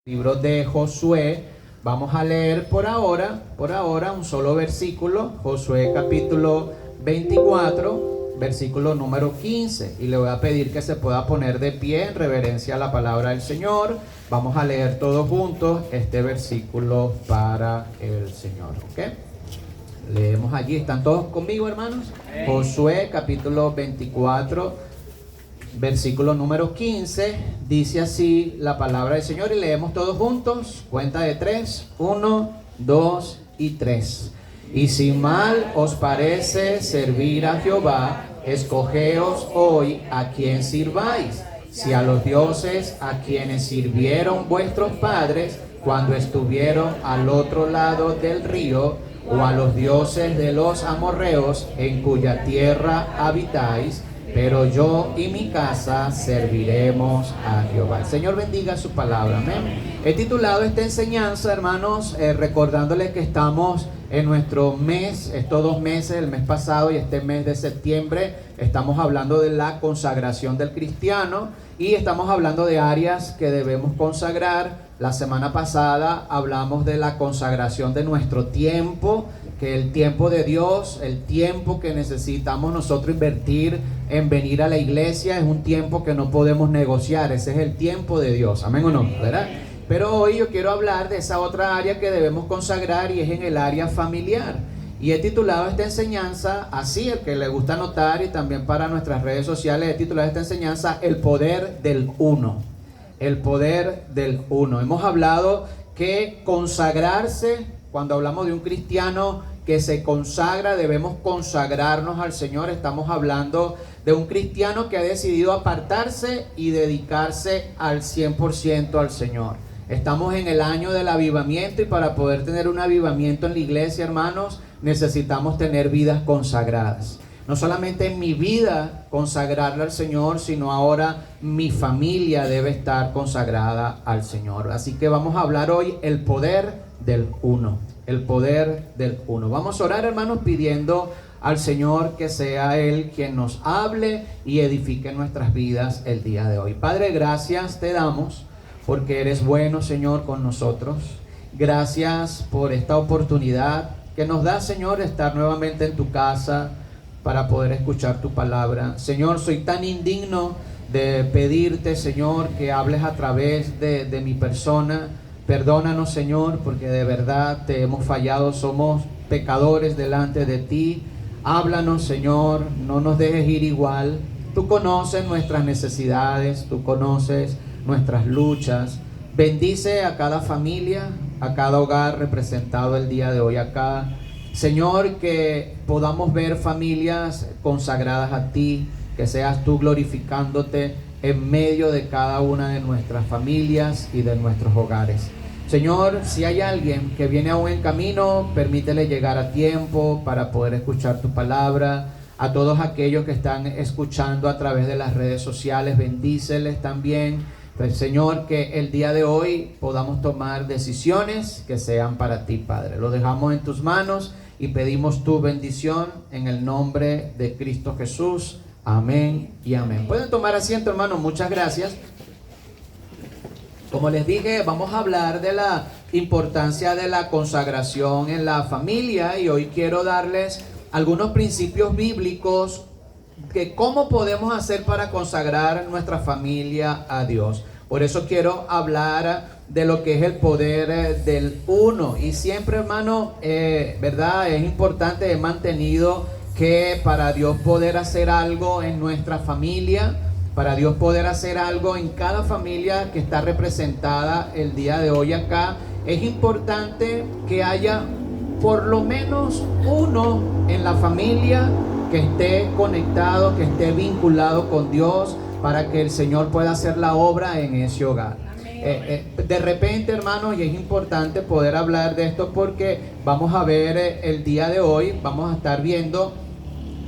Libro de Josué. Vamos a leer por ahora un solo versículo, Josué capítulo 24, versículo número 15, y le voy a pedir que se pueda poner de pie en reverencia a la palabra del Señor. Vamos a leer todos juntos este versículo para el Señor, ¿ok? Leemos allí, ¿están todos conmigo, hermanos? Josué capítulo 24, versículo número 15, dice así la palabra del Señor, y leemos todos juntos, cuenta de 3, 1, 2 y 3. Y si mal os parece servir a Jehová, escogeos hoy a quién sirváis, si a los dioses a quienes sirvieron vuestros padres cuando estuvieron al otro lado del río, o a los dioses de los amorreos en cuya tierra habitáis, pero yo y mi casa serviremos a Jehová. El Señor bendiga su palabra, amén. He titulado esta enseñanza, hermanos, recordándoles que estamos en nuestro mes, estos 2 meses, el mes pasado y este mes de septiembre, estamos hablando de la consagración del cristiano y estamos hablando de áreas que debemos consagrar. La semana pasada hablamos de la consagración de nuestro tiempo, que el tiempo de Dios, el tiempo que necesitamos nosotros invertir en venir a la iglesia, es un tiempo que no podemos negociar. Ese es el tiempo de Dios, amén o no, ¿verdad? Pero hoy yo quiero hablar de esa otra área que debemos consagrar, y es en el área familiar. Y he titulado esta enseñanza así, el que le gusta anotar, y también para nuestras redes sociales, he titulado esta enseñanza El poder del uno. El poder del uno. Hemos hablado que consagrarse, cuando hablamos de un cristiano que se consagra, debemos consagrarnos al Señor. Estamos hablando de un cristiano que ha decidido apartarse y dedicarse al 100% al Señor. Estamos en el año del avivamiento, y para poder tener un avivamiento en la iglesia, hermanos, necesitamos tener vidas consagradas. No solamente en mi vida consagrarla al Señor, sino ahora mi familia debe estar consagrada al Señor. Así que vamos a hablar hoy el poder del uno. El poder del uno. Vamos a orar, hermanos, pidiendo al Señor que sea Él quien nos hable y edifique nuestras vidas el día de hoy. Padre, gracias te damos porque eres bueno, Señor, con nosotros. Gracias por esta oportunidad que nos da, Señor, estar nuevamente en tu casa para poder escuchar tu palabra. Señor, soy tan indigno de pedirte, Señor, que hables a través de mi persona. Perdónanos, Señor, porque de verdad te hemos fallado, somos pecadores delante de ti. Háblanos, Señor, no nos dejes ir igual. Tú conoces nuestras necesidades, tú conoces nuestras luchas. Bendice a cada familia, a cada hogar representado el día de hoy acá. Señor, que podamos ver familias consagradas a ti, que seas tú glorificándote en medio de cada una de nuestras familias y de nuestros hogares. Señor, si hay alguien que viene aún en camino, permítele llegar a tiempo para poder escuchar tu palabra. A todos aquellos que están escuchando a través de las redes sociales, bendíceles también. Pues, Señor, que el día de hoy podamos tomar decisiones que sean para ti, Padre. Lo dejamos en tus manos y pedimos tu bendición en el nombre de Cristo Jesús. Amén y amén. Pueden tomar asiento, hermanos. Muchas gracias. Como les dije, vamos a hablar de la importancia de la consagración en la familia, y hoy quiero darles algunos principios bíblicos que cómo podemos hacer para consagrar nuestra familia a Dios. Por eso quiero hablar de lo que es el poder del uno. Y siempre, hermano, verdad, es importante, he mantenido que para Dios poder hacer algo en nuestra familia, para Dios poder hacer algo en cada familia que está representada el día de hoy acá, es importante que haya por lo menos uno en la familia que esté conectado, que esté vinculado con Dios, para que el Señor pueda hacer la obra en ese hogar. De repente, hermanos, y es importante poder hablar de esto porque vamos a ver el día de hoy, vamos a estar viendo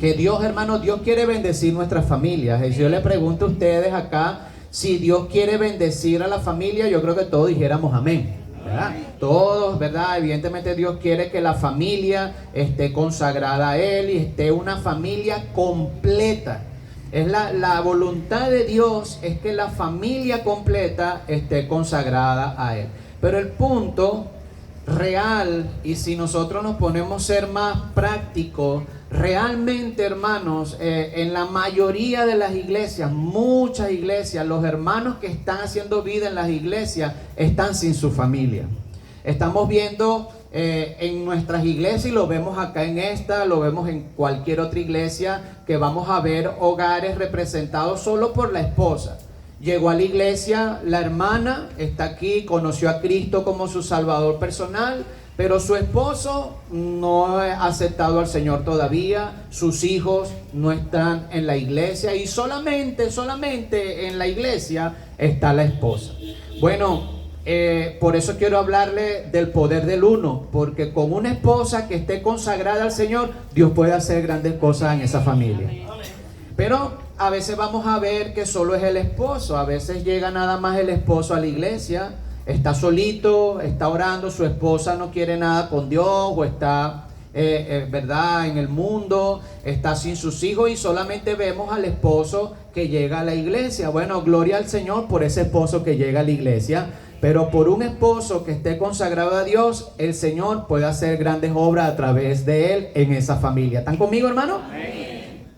que Dios, hermanos, Dios quiere bendecir nuestras familias. Y si yo le pregunto a ustedes acá, si Dios quiere bendecir a la familia, yo creo que todos dijéramos amén, ¿verdad? Todos, ¿verdad? Evidentemente Dios quiere que la familia esté consagrada a Él y esté una familia completa. Es la voluntad de Dios es que la familia completa esté consagrada a Él. Pero el punto real, y si nosotros nos ponemos a ser más prácticos, realmente, hermanos, en la mayoría de las iglesias, muchas iglesias, los hermanos que están haciendo vida en las iglesias están sin su familia. Estamos viendo en nuestras iglesias, y lo vemos acá en esta, lo vemos en cualquier otra iglesia, que vamos a ver hogares representados solo por la esposa. Llegó a la iglesia, la hermana está aquí, conoció a Cristo como su Salvador personal, pero su esposo no ha aceptado al Señor todavía, sus hijos no están en la iglesia, y solamente en la iglesia está la esposa. Bueno, por eso quiero hablarle del poder del uno, porque con una esposa que esté consagrada al Señor, Dios puede hacer grandes cosas en esa familia. Pero a veces vamos a ver que solo es el esposo, a veces llega nada más el esposo a la iglesia, está solito, está orando, su esposa no quiere nada con Dios, o está verdad, en el mundo, está sin sus hijos, y solamente vemos al esposo que llega a la iglesia. Bueno, gloria al Señor por ese esposo que llega a la iglesia, pero por un esposo que esté consagrado a Dios, el Señor puede hacer grandes obras a través de él en esa familia. ¿Están conmigo, hermano?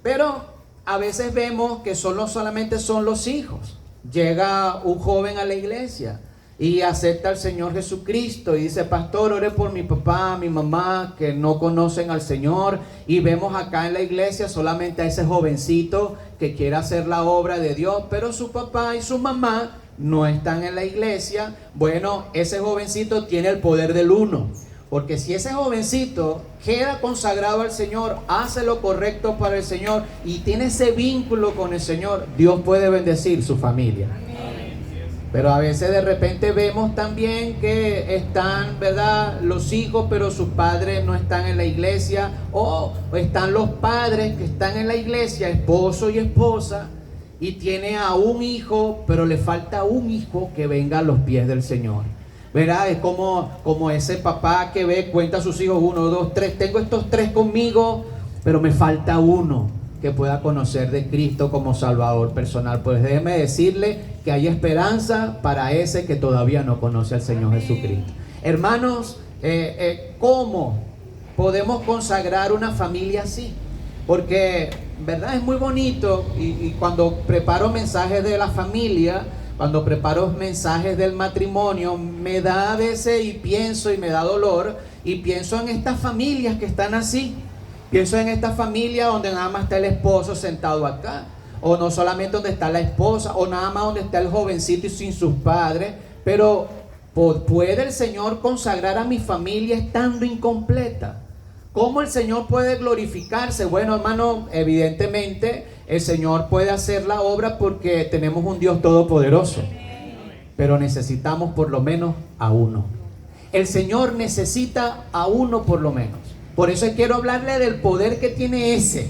Pero a veces vemos que solamente son los hijos. Llega un joven a la iglesia y acepta al Señor Jesucristo y dice: pastor, ore por mi papá, mi mamá, que no conocen al Señor. Y vemos acá en la iglesia solamente a ese jovencito que quiere hacer la obra de Dios, pero su papá y su mamá no están en la iglesia. Bueno, ese jovencito tiene el poder del uno, porque si ese jovencito queda consagrado al Señor, hace lo correcto para el Señor y tiene ese vínculo con el Señor, Dios puede bendecir su familia. Pero a veces de repente vemos también que están, ¿verdad?, los hijos, pero sus padres no están en la iglesia, o están los padres que están en la iglesia, esposo y esposa, y tiene a un hijo, pero le falta un hijo que venga a los pies del Señor. ¿Verdad? Es como ese papá que cuenta a sus hijos: 1, 2, 3, tengo estos 3 conmigo, pero me falta uno que pueda conocer de Cristo como Salvador personal. Pues déjeme decirle que hay esperanza para ese que todavía no conoce al Señor Jesucristo. Hermanos, ¿cómo podemos consagrar una familia así? Porque, ¿verdad?, es muy bonito, y cuando preparo mensajes de la familia, cuando preparo mensajes del matrimonio, me da a veces, y pienso, y me da dolor, y pienso en estas familias que están así. Pienso en esta familia donde nada más está el esposo sentado acá, o no solamente donde está la esposa, o nada más donde está el jovencito y sin sus padres. Pero ¿puede el Señor consagrar a mi familia estando incompleta? ¿Cómo el Señor puede glorificarse? Bueno, hermano, evidentemente el Señor puede hacer la obra porque tenemos un Dios todopoderoso, pero necesitamos por lo menos a uno. El Señor necesita a uno por lo menos. Por eso quiero hablarle del poder que tiene ese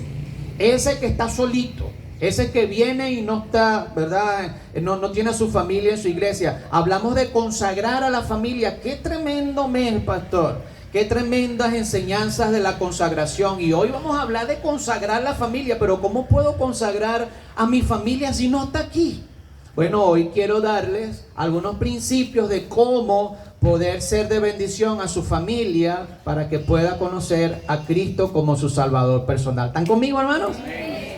que está solito, ese que viene y no está, ¿verdad?, no tiene a su familia en su iglesia. Hablamos de consagrar a la familia. Qué tremendo mes, pastor. Qué tremendas enseñanzas de la consagración. Y hoy vamos a hablar de consagrar la familia. Pero ¿cómo puedo consagrar a mi familia si no está aquí? Bueno, hoy quiero darles algunos principios de cómo poder ser de bendición a su familia para que pueda conocer a Cristo como su Salvador personal. ¿Están conmigo, hermanos?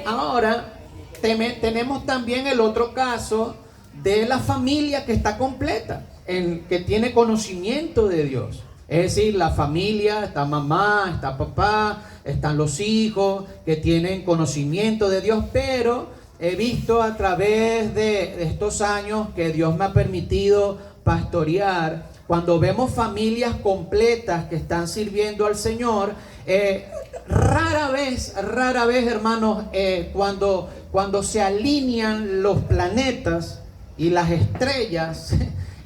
Ahora, tenemos también el otro caso de la familia que está completa, que tiene conocimiento de Dios. Es decir, la familia, está mamá, está papá, están los hijos que tienen conocimiento de Dios. Pero he visto a través de estos años que Dios me ha permitido pastorear, cuando vemos familias completas que están sirviendo al Señor, rara vez, hermanos, cuando se alinean los planetas y las estrellas,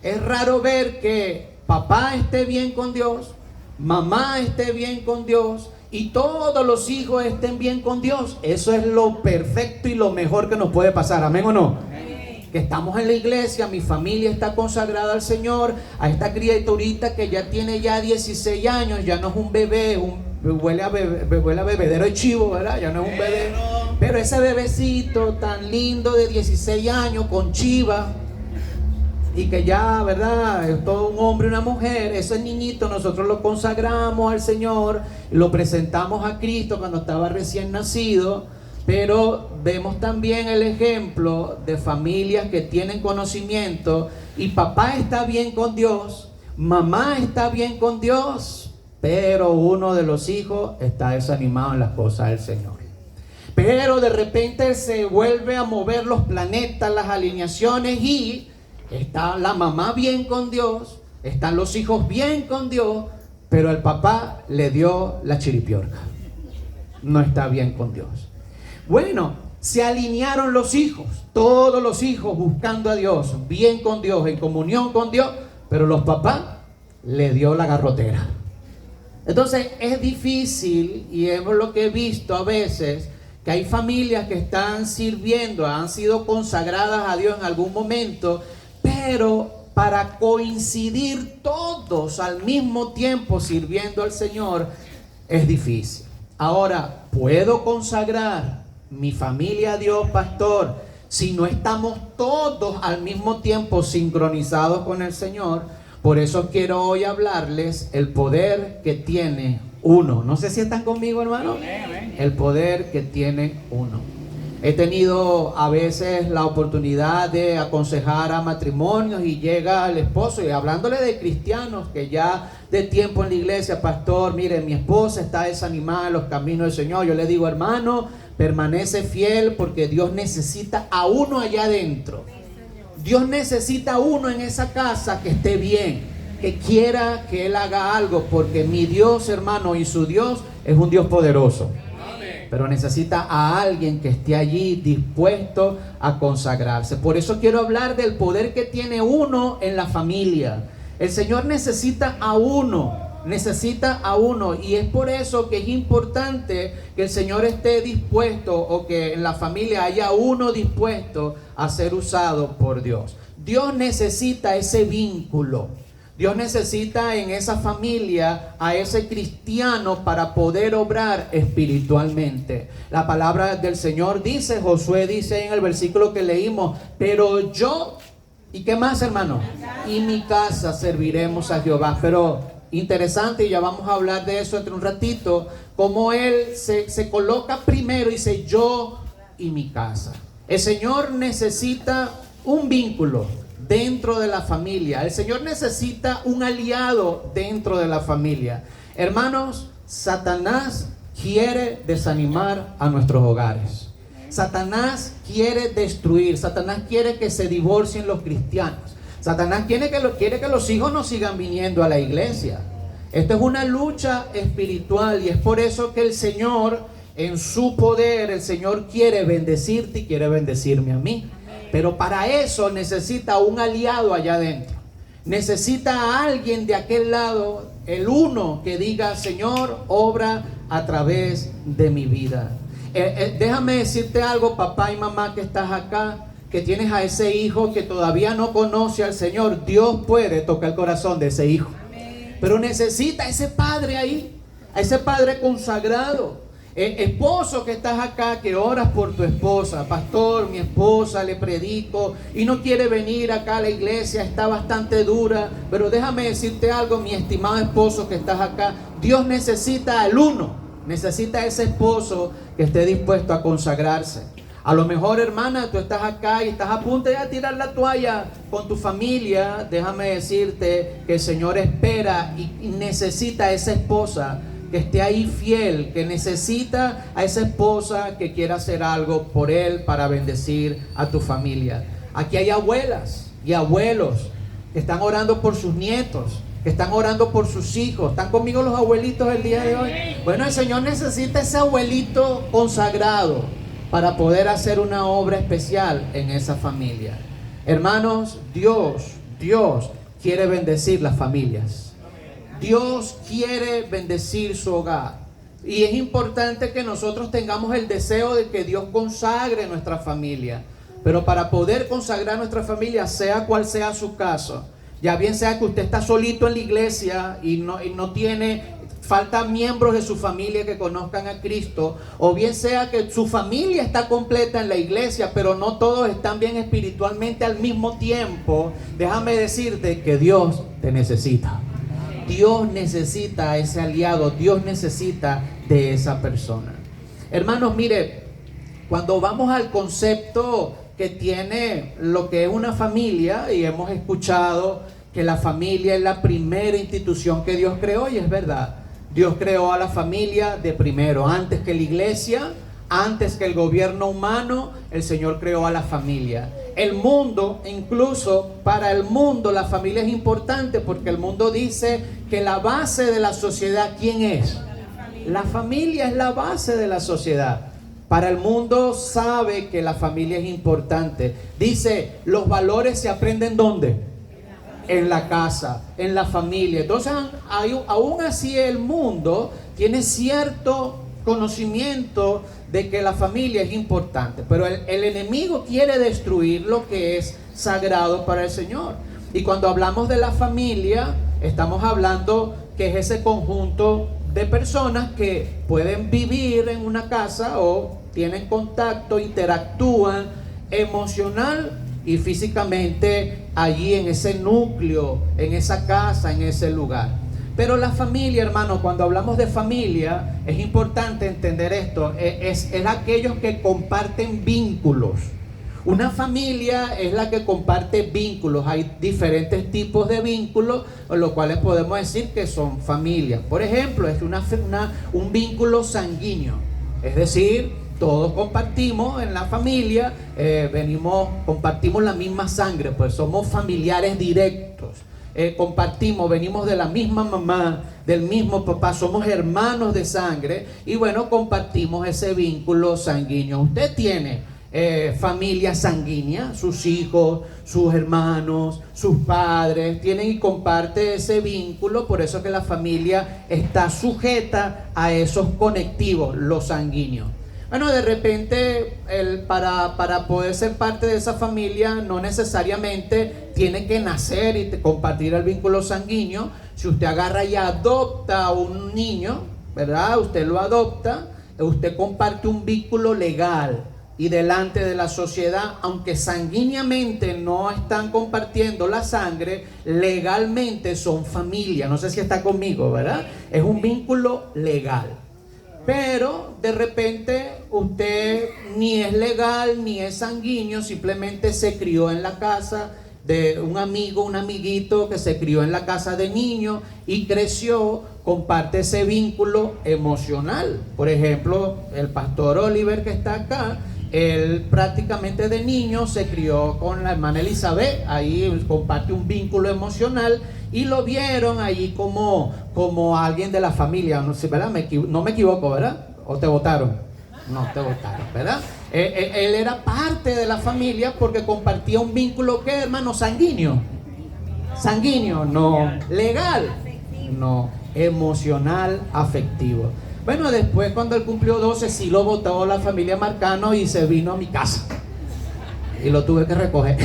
es raro ver que papá esté bien con Dios, mamá esté bien con Dios y todos los hijos estén bien con Dios. Eso es lo perfecto y lo mejor que nos puede pasar. ¿Amén o no? Amén. Que estamos en la iglesia, mi familia está consagrada al Señor, a esta criaturita que ya tiene 16 años, ya no es un bebé, huele a bebedero de chivo, ¿verdad? Ya no es un bebé. Pero ese bebecito tan lindo de 16 años con chiva y que ya, ¿verdad?, es todo un hombre y una mujer, ese niñito nosotros lo consagramos al Señor, lo presentamos a Cristo cuando estaba recién nacido. Pero vemos también el ejemplo de familias que tienen conocimiento y papá está bien con Dios, mamá está bien con Dios, pero uno de los hijos está desanimado en las cosas del Señor. Pero de repente se vuelve a mover los planetas, las alineaciones, y está la mamá bien con Dios, están los hijos bien con Dios, pero el papá le dio la chiripiorca. No está bien con Dios. Bueno, se alinearon los hijos, todos los hijos buscando a Dios, bien con Dios, en comunión con Dios, pero los papás le dio la garrotera. Entonces es difícil, y es lo que he visto a veces, que hay familias que están sirviendo, han sido consagradas a Dios en algún momento, pero para coincidir todos al mismo tiempo sirviendo al Señor es difícil. Ahora, ¿puedo consagrar mi familia a Dios, pastor, si no estamos todos al mismo tiempo sincronizados con el Señor? Por eso quiero hoy hablarles el poder que tiene uno. No sé si están conmigo, hermano. El poder que tiene uno. He tenido a veces la oportunidad de aconsejar a matrimonios y llega el esposo y hablándole de cristianos que ya de tiempo en la iglesia, pastor, mire, mi esposa está desanimada en los caminos del Señor. Yo le digo, hermano, permanece fiel porque Dios necesita a uno allá adentro. Dios necesita a uno en esa casa que esté bien, que quiera que Él haga algo, porque mi Dios, hermano, y su Dios es un Dios poderoso. Pero necesita a alguien que esté allí dispuesto a consagrarse. Por eso quiero hablar del poder que tiene uno en la familia. El Señor necesita a uno. Y es por eso que es importante que el Señor esté dispuesto, o que en la familia haya uno dispuesto a ser usado por Dios. Dios necesita ese vínculo. Dios necesita en esa familia a ese cristiano para poder obrar espiritualmente. La palabra del Señor dice, Josué dice en el versículo que leímos, pero yo, ¿y qué más, hermano? Y mi casa serviremos a Jehová. Pero interesante, y ya vamos a hablar de eso entre un ratito, cómo Él se coloca primero y dice, yo y mi casa. El Señor necesita un vínculo dentro de la familia. El Señor necesita un aliado dentro de la familia. Hermanos, Satanás quiere desanimar a nuestros hogares. Satanás quiere destruir. Satanás quiere que se divorcien los cristianos. Satanás quiere que los hijos no sigan viniendo a la iglesia. Esto es una lucha espiritual, y es por eso que el Señor, en su poder, el Señor quiere bendecirte y quiere bendecirme a mí. Pero para eso necesita un aliado allá adentro. Necesita a alguien de aquel lado, el uno que diga, Señor, obra a través de mi vida. Déjame decirte algo, papá y mamá que estás acá, que tienes a ese hijo que todavía no conoce al Señor. Dios puede tocar el corazón de ese hijo. Pero necesita a ese padre ahí, a ese padre consagrado. Esposo que estás acá, que oras por tu esposa, pastor, mi esposa le predico y no quiere venir acá a la iglesia, está bastante dura. Pero déjame decirte algo, mi estimado esposo que estás acá, Dios necesita al uno, necesita a ese esposo que esté dispuesto a consagrarse. A lo mejor, hermana, tú estás acá y estás a punto de tirar la toalla con tu familia. Déjame decirte que el Señor espera y necesita a esa esposa que esté ahí fiel, que necesita a esa esposa que quiera hacer algo por Él para bendecir a tu familia. Aquí hay abuelas y abuelos que están orando por sus nietos, que están orando por sus hijos. ¿Están conmigo los abuelitos el día de hoy? Bueno, el Señor necesita ese abuelito consagrado para poder hacer una obra especial en esa familia. Hermanos, Dios quiere bendecir las familias. Dios quiere bendecir su hogar. Y es importante que nosotros tengamos el deseo de que Dios consagre nuestra familia. Pero para poder consagrar nuestra familia, sea cual sea su caso, ya bien sea que usted está solito en la iglesia y no tiene faltan miembros de su familia que conozcan a Cristo, o bien sea que su familia está completa en la iglesia, pero no todos están bien espiritualmente al mismo tiempo, déjame decirte que Dios te necesita. Dios necesita a ese aliado, Dios necesita de esa persona. Hermanos, mire, cuando vamos al concepto que tiene lo que es una familia, y hemos escuchado que la familia es la primera institución que Dios creó, y es verdad. Dios creó a la familia de primero, antes que la iglesia, antes que el gobierno humano, el Señor creó a la familia. El mundo, incluso para el mundo, la familia es importante porque el mundo dice que la base de la sociedad, ¿quién es? La familia es la base de la sociedad. Para el mundo sabe que la familia es importante. Dice, los valores se aprenden ¿dónde? En la casa, en la familia. Entonces, aún así el mundo tiene cierto conocimiento de que la familia es importante, pero el enemigo quiere destruir lo que es sagrado para el Señor. Y cuando hablamos de la familia, estamos hablando que es ese conjunto de personas que pueden vivir en una casa o tienen contacto, interactúan emocional y físicamente allí en ese núcleo, en esa casa, en ese lugar. Pero la familia, hermano, cuando hablamos de familia, es importante entender esto, es aquellos que comparten vínculos. Una familia es la que comparte vínculos. Hay diferentes tipos de vínculos, los cuales podemos decir que son familias. Por ejemplo, es un vínculo sanguíneo, es decir, todos compartimos en la familia, compartimos la misma sangre, pues somos familiares directos. Compartimos, venimos de la misma mamá, del mismo papá, somos hermanos de sangre y bueno, compartimos ese vínculo sanguíneo. Usted tiene familia sanguínea, sus hijos, sus hermanos, sus padres, tienen y comparte ese vínculo, por eso que la familia está sujeta a esos conectivos, los sanguíneos. Bueno, de repente, para poder ser parte de esa familia, no necesariamente tiene que nacer y compartir el vínculo sanguíneo. Si usted agarra y adopta a un niño, ¿verdad? Usted lo adopta, usted comparte un vínculo legal y delante de la sociedad, aunque sanguíneamente no están compartiendo la sangre, legalmente son familia. No sé si está conmigo, ¿verdad? Es un vínculo legal. Pero de repente usted ni es legal ni es sanguíneo, simplemente se crió en la casa de un amigo, un amiguito que se crió en la casa de niño y creció, comparte ese vínculo emocional. Por ejemplo, el pastor Oliver que está acá, él prácticamente de niño se crió con la hermana Elizabeth, ahí comparte un vínculo emocional y lo vieron allí como alguien de la familia, no sé, ¿verdad? No me equivoco, ¿verdad? ¿O te votaron? No, te votaron, ¿verdad? Él era parte de la familia porque compartía un vínculo, ¿qué, hermano? Sanguíneo. Sanguíneo, no. Legal, no. Emocional, afectivo. Bueno, después cuando él cumplió 12, sí lo votó la familia Marcano y se vino a mi casa. Y lo tuve que recoger.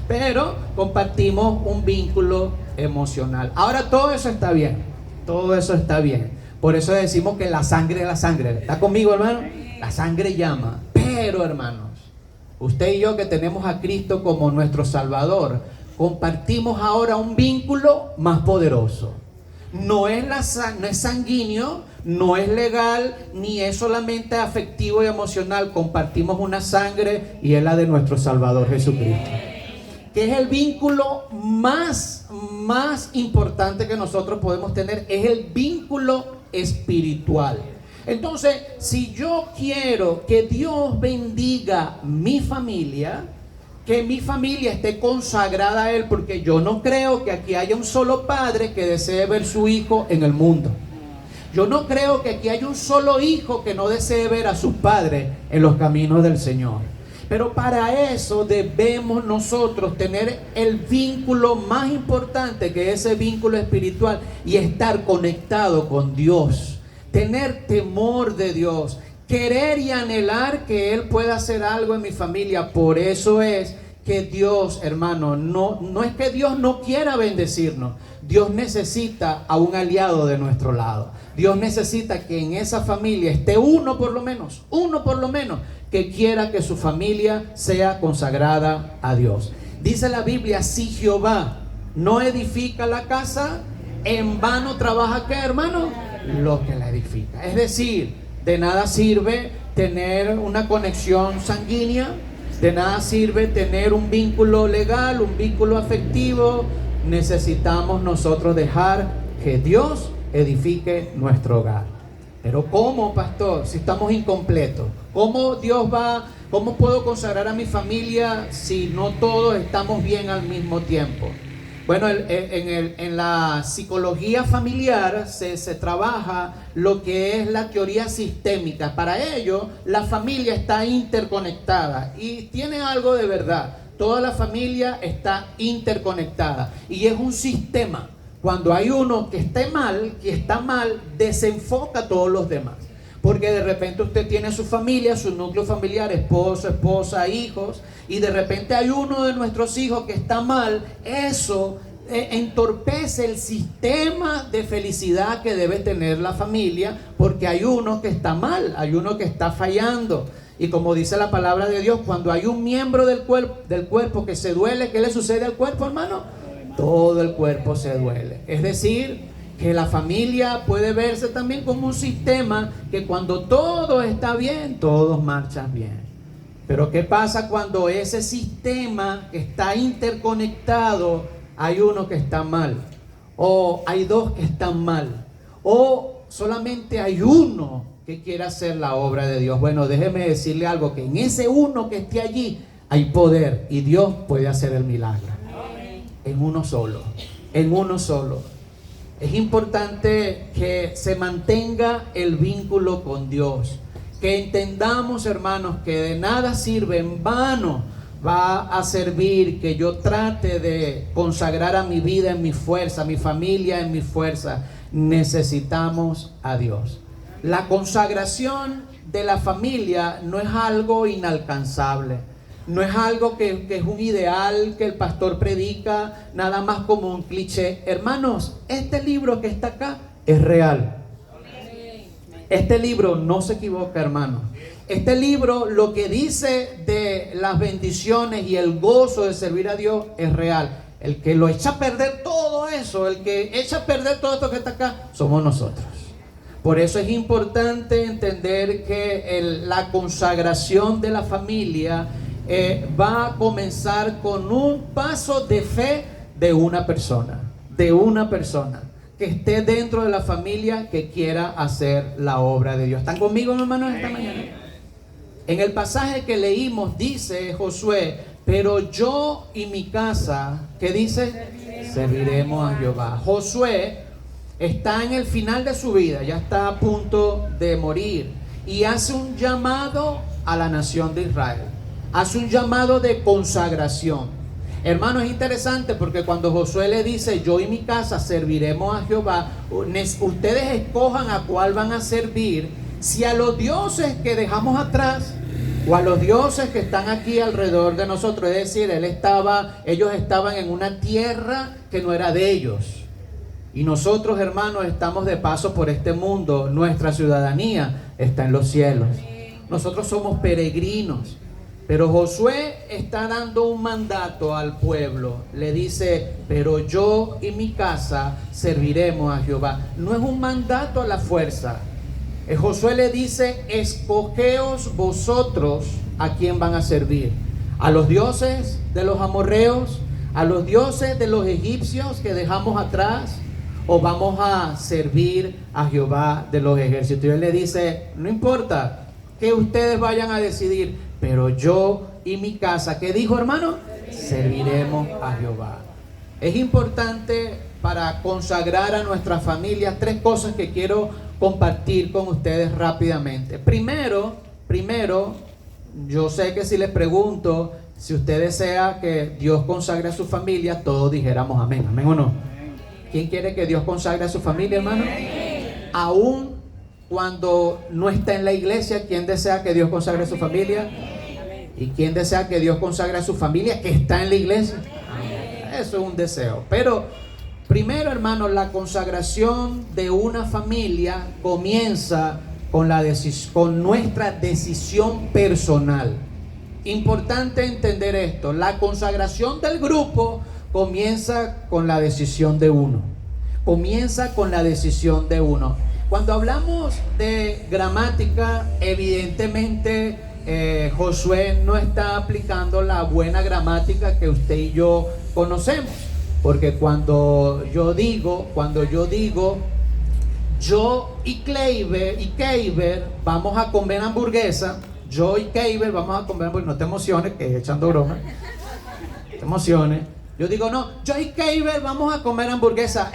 Pero compartimos un vínculo emocional. Ahora todo eso está bien. Todo eso está bien. Por eso decimos que la sangre es la sangre. ¿Está conmigo, hermano? La sangre llama. Pero, hermanos, usted y yo que tenemos a Cristo como nuestro Salvador, compartimos ahora un vínculo más poderoso. No es sanguíneo, no es legal, ni es solamente afectivo y emocional. Compartimos una sangre y es la de nuestro Salvador Jesucristo, que es el vínculo más importante que nosotros podemos tener, es el vínculo espiritual. Entonces, si yo quiero que Dios bendiga mi familia, que mi familia esté consagrada a Él, porque yo no creo que aquí haya un solo padre que desee ver su hijo en el mundo. Yo no creo que aquí haya un solo hijo que no desee ver a sus padres en los caminos del Señor. Pero para eso debemos nosotros tener el vínculo más importante, que es ese vínculo espiritual, y estar conectado con Dios, tener temor de Dios, querer y anhelar que Él pueda hacer algo en mi familia. Por eso es que Dios, hermano, no es que Dios no quiera bendecirnos. Dios necesita a un aliado de nuestro lado. Dios necesita que en esa familia esté uno por lo menos, que quiera que su familia sea consagrada a Dios. Dice la Biblia, si Jehová no edifica la casa, en vano trabaja, ¿qué, hermano? Lo que la edifica. Es decir, de nada sirve tener una conexión sanguínea, de nada sirve tener un vínculo legal, un vínculo afectivo. Necesitamos nosotros dejar que Dios edifique nuestro hogar. Pero ¿cómo, pastor? Si estamos incompletos. ¿Cómo cómo puedo consagrar a mi familia si no todos estamos bien al mismo tiempo? Bueno, en la psicología familiar se trabaja lo que es la teoría sistémica. Para ello, la familia está interconectada y tiene algo de verdad. Toda la familia está interconectada y es un sistema. Cuando hay uno que está mal, desenfoca a todos los demás. Porque de repente usted tiene su familia, su núcleo familiar, esposo, esposa, hijos, y de repente hay uno de nuestros hijos que está mal. Eso entorpece el sistema de felicidad que debe tener la familia, porque hay uno que está mal, hay uno que está fallando. Y como dice la palabra de Dios, cuando hay un miembro del cuerpo que se duele, ¿qué le sucede al cuerpo, hermano? Todo el cuerpo se duele. Es decir, que la familia puede verse también como un sistema que cuando todo está bien, todos marchan bien. Pero ¿qué pasa cuando ese sistema que está interconectado, hay uno que está mal? O hay dos que están mal. O solamente hay uno que quiere hacer la obra de Dios. Bueno, déjeme decirle algo, que en ese uno que esté allí hay poder y Dios puede hacer el milagro. En uno solo, en uno solo. Es importante que se mantenga el vínculo con Dios. Que entendamos, hermanos, que de nada sirve, en vano va a servir que yo trate de consagrar a mi vida en mi fuerza, a mi familia en mi fuerza. Necesitamos a Dios. La consagración de la familia no es algo inalcanzable. No es algo que es un ideal que el pastor predica nada más como un cliché. Hermanos, este libro que está acá es real. Este libro no se equivoca, hermanos. Este libro, lo que dice de las bendiciones y el gozo de servir a Dios es real. El que lo echa a perder todo eso, el que echa a perder todo esto que está acá, somos nosotros. Por eso es importante entender que la consagración de la familia va a comenzar con un paso de fe de una persona que esté dentro de la familia, que quiera hacer la obra de Dios. ¿Están conmigo, hermanos, esta mañana? En el pasaje que leímos dice Josué, pero yo y mi casa, ¿qué dice? Serviremos a Jehová. Josué está en el final de su vida, ya está a punto de morir y hace un llamado a la nación de Israel. Hace un llamado de consagración. Hermano, es interesante porque cuando Josué le dice, yo y mi casa serviremos a Jehová, ustedes escojan a cuál van a servir, si a los dioses que dejamos atrás o a los dioses que están aquí alrededor de nosotros. Es decir, ellos estaban en una tierra que no era de ellos. Y nosotros, hermanos, estamos de paso por este mundo. Nuestra ciudadanía está en los cielos. Nosotros somos peregrinos. Pero Josué está dando un mandato al pueblo. Le dice, pero yo y mi casa serviremos a Jehová. No es un mandato a la fuerza. Josué le dice, escogeos vosotros a quién van a servir. A los dioses de los amorreos, a los dioses de los egipcios que dejamos atrás, o vamos a servir a Jehová de los ejércitos. Y él le dice, no importa que ustedes vayan a decidir, pero yo y mi casa, ¿qué dijo, hermano? Serviremos a Jehová. Es importante para consagrar a nuestra familia 3 cosas que quiero compartir con ustedes rápidamente. Primero, yo sé que si les pregunto si usted desea que Dios consagre a su familia, todos dijéramos amén, amén o no. ¿Quién quiere que Dios consagre a su familia, hermano? Aún cuando no está en la iglesia, ¿quién desea que Dios consagre a su familia? ¿Y quién desea que Dios consagre a su familia que está en la iglesia? Eso es un deseo. Pero primero, hermanos, la consagración de una familia comienza con nuestra decisión personal. Importante entender esto. La consagración del grupo comienza con la decisión de uno. Comienza con la decisión de uno. Cuando hablamos de gramática, evidentemente Josué no está aplicando la buena gramática que usted y yo conocemos. Porque cuando yo digo, yo y Kleiber vamos a comer hamburguesa, yo y Kleiber vamos a comer hamburguesa, no te emociones, que echando broma, no te emociones. Yo digo, no, yo y Kleiber vamos a comer hamburguesa,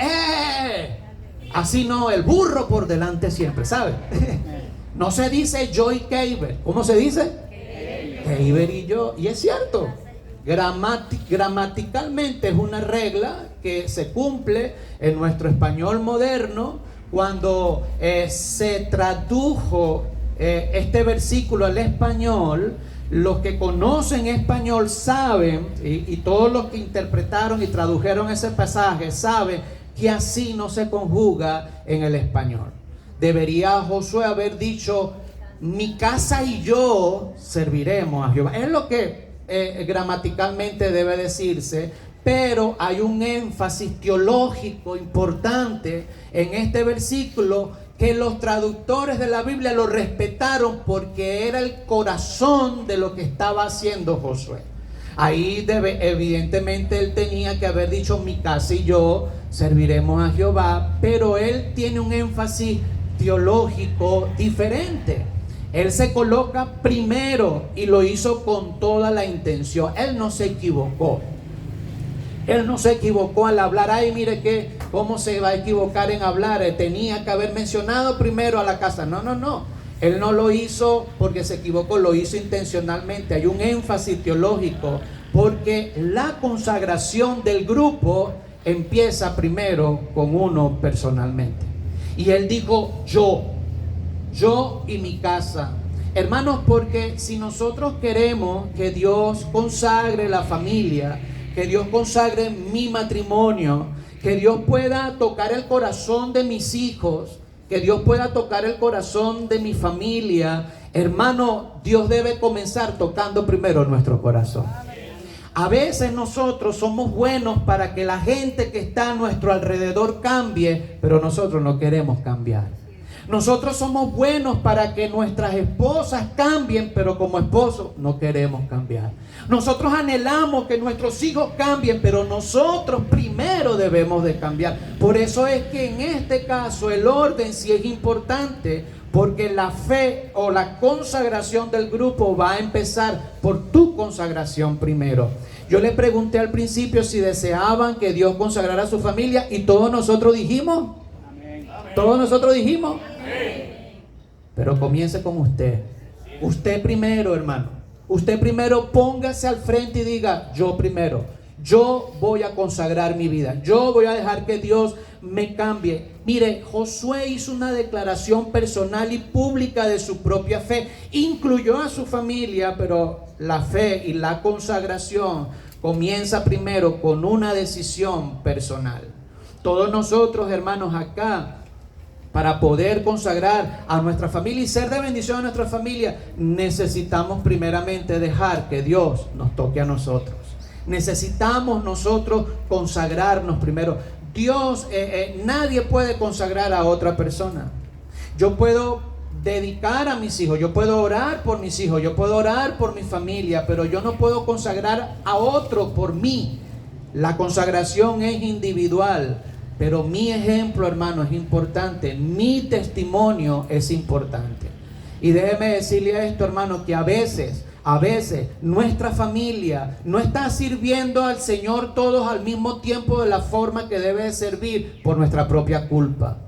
así no, el burro por delante siempre, ¿sabes? No se dice yo y Kleiber, ¿cómo se dice? Kleiber y yo, y es cierto. Gramaticalmente es una regla que se cumple en nuestro español moderno. Cuando se tradujo este versículo al español, los que conocen español saben, y todos los que interpretaron y tradujeron ese pasaje saben que así no se conjuga en el español. Debería Josué haber dicho: mi casa y yo serviremos a Jehová. Es lo que gramaticalmente debe decirse, pero hay un énfasis teológico importante en este versículo que los traductores de la Biblia lo respetaron porque era el corazón de lo que estaba haciendo Josué. Ahí evidentemente él tenía que haber dicho: mi casa y yo serviremos a Jehová, pero él tiene un énfasis teológico diferente. Él se coloca primero y lo hizo con toda la intención. Él no se equivocó. Él no se equivocó al hablar. Ay, mire que cómo se va a equivocar en hablar. Tenía que haber mencionado primero a la casa. No. Él no lo hizo porque se equivocó, lo hizo intencionalmente. Hay un énfasis teológico porque la consagración del grupo empieza primero con uno personalmente. Y él dijo: yo y mi casa. Hermanos, porque si nosotros queremos que Dios consagre la familia, que Dios consagre mi matrimonio, que Dios pueda tocar el corazón de mis hijos, que Dios pueda tocar el corazón de mi familia, hermano, Dios debe comenzar tocando primero nuestro corazón. A veces nosotros somos buenos para que la gente que está a nuestro alrededor cambie, pero nosotros no queremos cambiar. Nosotros somos buenos para que nuestras esposas cambien, pero como esposos no queremos cambiar. Nosotros anhelamos que nuestros hijos cambien, pero nosotros primero debemos de cambiar. Por eso es que en este caso el orden sí es importante, porque la fe o la consagración del grupo va a empezar por tu consagración primero. Yo le pregunté al principio si deseaban que Dios consagrara a su familia y todos nosotros dijimos, todos nosotros dijimos. Pero comience con usted. Usted primero, hermano. Usted primero póngase al frente y diga: yo primero. Yo voy a consagrar mi vida. Yo voy a dejar que Dios me cambie. Mire, Josué hizo una declaración personal y pública de su propia fe. Incluyó a su familia, pero la fe y la consagración comienza primero con una decisión personal. Todos nosotros, hermanos, acá, para poder consagrar a nuestra familia y ser de bendición a nuestra familia, necesitamos primeramente dejar que Dios nos toque a nosotros. Necesitamos nosotros consagrarnos primero. Dios, nadie puede consagrar a otra persona. Yo puedo dedicar a mis hijos, yo puedo orar por mis hijos, yo puedo orar por mi familia, pero yo no puedo consagrar a otro por mí. La consagración es individual. Pero mi ejemplo, hermano, es importante. Mi testimonio es importante. Y déjeme decirle esto, hermano, que a veces nuestra familia no está sirviendo al Señor todos al mismo tiempo de la forma que debe de servir por nuestra propia culpa.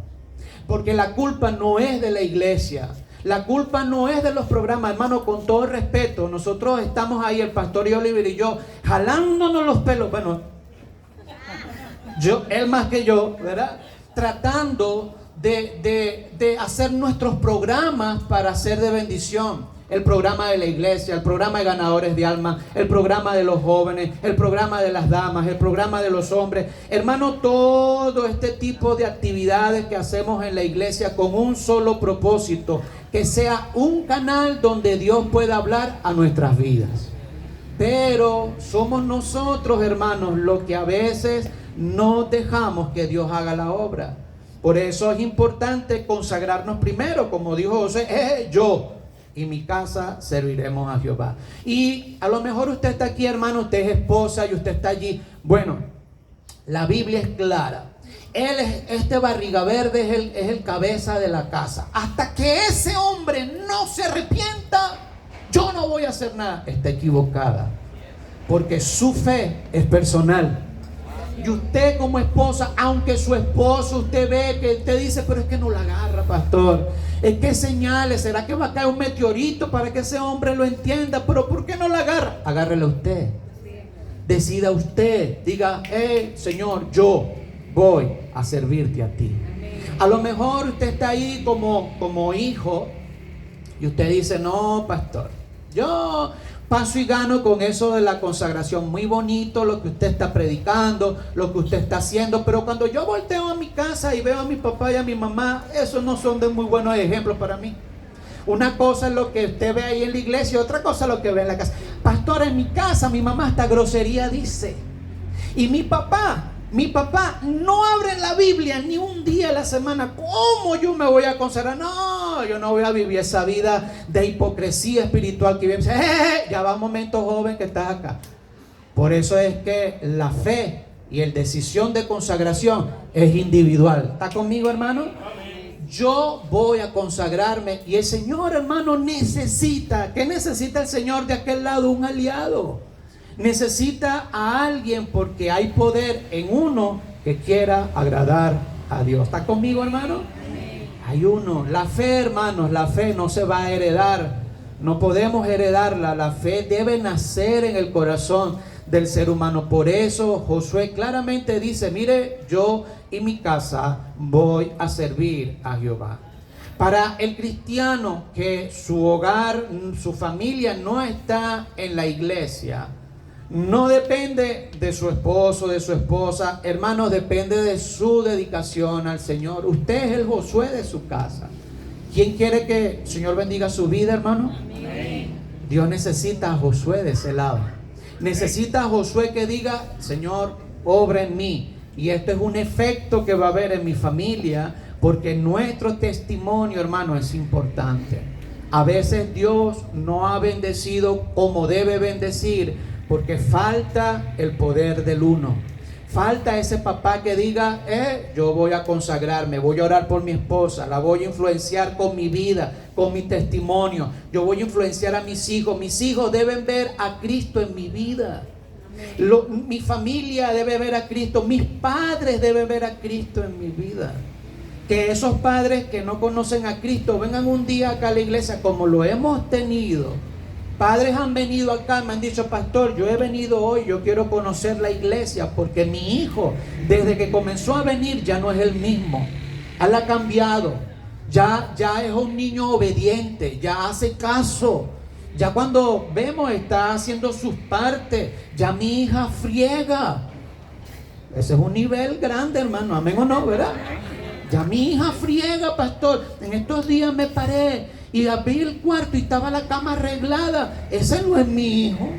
Porque la culpa no es de la iglesia. La culpa no es de los programas, hermano, con todo respeto. Nosotros estamos ahí, el pastor Oliver y yo, jalándonos los pelos. Bueno, él más que yo, ¿verdad? Tratando de hacer nuestros programas para ser de bendición. el programa de la iglesia, el programa de ganadores de alma, el programa de los jóvenes, el programa de las damas, el programa de los hombres. Hermano, todo este tipo de actividades que hacemos en la iglesia con un solo propósito, que sea un canal donde Dios pueda hablar a nuestras vidas. Pero somos nosotros, hermanos, los que a veces no dejamos que Dios haga la obra. Por eso es importante consagrarnos primero, como dijo José, yo y mi casa serviremos a Jehová. Y a lo mejor usted está aquí, hermano, usted es esposa y usted está allí. Bueno, la Biblia es clara. Este barriga verde es el cabeza de la casa. Hasta que ese hombre no se arrepienta, yo no voy a hacer nada. Está equivocada, porque su fe es personal. Y usted como esposa, aunque su esposo usted ve que usted dice, pero es que no la agarra, pastor, es que señales, ¿será que va a caer un meteorito para que ese hombre lo entienda? Pero ¿por qué no la agarra? Agárrela usted, decida usted, diga, Señor, yo voy a servirte a ti. A lo mejor usted está ahí como hijo y usted dice, no, pastor, yo paso y gano con eso de la consagración. Muy bonito lo que usted está predicando, lo que usted está haciendo, pero cuando yo volteo a mi casa y veo a mi papá y a mi mamá, esos no son de muy buenos ejemplos para mí. Una cosa es lo que usted ve ahí en la iglesia, otra cosa es lo que ve en la casa. Pastor, en mi casa mi mamá hasta grosería dice. Y mi papá no abre la Biblia ni un día a la semana. ¿Cómo yo me voy a consagrar? No, yo no voy a vivir esa vida de hipocresía espiritual que viene. Ya va un momento, joven, que estás acá. Por eso es que la fe y el decisión de consagración es individual. ¿Está conmigo, hermano? Yo voy a consagrarme. Y el Señor, hermano, necesita. ¿Qué necesita el Señor de aquel lado? Un aliado. Necesita a alguien, porque hay poder en uno que quiera agradar a Dios. ¿Está conmigo, hermano? Hay uno. La fe, hermanos, la fe no se va a heredar. No podemos heredarla. La fe debe nacer en el corazón del ser humano. Por eso Josué claramente dice, mire, yo y mi casa voy a servir a Jehová. Para el cristiano que su hogar, su familia no está en la iglesia, no depende de su esposo, de su esposa, hermanos, depende de su dedicación al Señor. Usted es el Josué de su casa. ¿Quién quiere que el Señor bendiga su vida, hermano? Amén. Dios necesita a Josué de ese lado. Necesita a Josué que diga, Señor, obra en mí. Y esto es un efecto que va a haber en mi familia, porque nuestro testimonio, hermano, es importante. A veces Dios no ha bendecido como debe bendecir, porque falta el poder del uno. Falta ese papá que diga, yo voy a consagrarme, voy a orar por mi esposa, la voy a influenciar con mi vida, con mi testimonio. Yo voy a influenciar a mis hijos. Mis hijos deben ver a Cristo en mi vida. Mi familia debe ver a Cristo. Mis padres deben ver a Cristo en mi vida. Que esos padres que no conocen a Cristo vengan un día acá a la iglesia, como lo hemos tenido. Padres han venido acá, me han dicho, pastor, yo he venido hoy, yo quiero conocer la iglesia, porque mi hijo, desde que comenzó a venir, ya no es el mismo. Él ha cambiado. Ya es un niño obediente, ya hace caso. Ya cuando vemos, está haciendo sus partes. Ya mi hija friega. Ese es un nivel grande, hermano. Amén o no, ¿verdad? Ya mi hija friega, pastor. En estos días me paré y abrí el cuarto y estaba la cama arreglada. Ese no es mi hijo.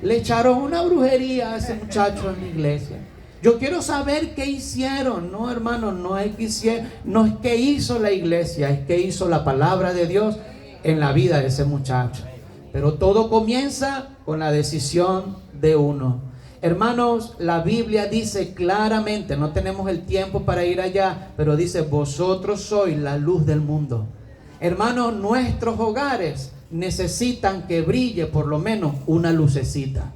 Le echaron una brujería a ese muchacho en la iglesia. Yo quiero saber qué hicieron. No, hermano, no es que hicieron, no es que hizo la iglesia, es que hizo la palabra de Dios en la vida de ese muchacho. Pero todo comienza con la decisión de uno. Hermanos, la Biblia dice claramente, no tenemos el tiempo para ir allá, pero dice, vosotros sois la luz del mundo. Hermanos, nuestros hogares necesitan que brille por lo menos una lucecita.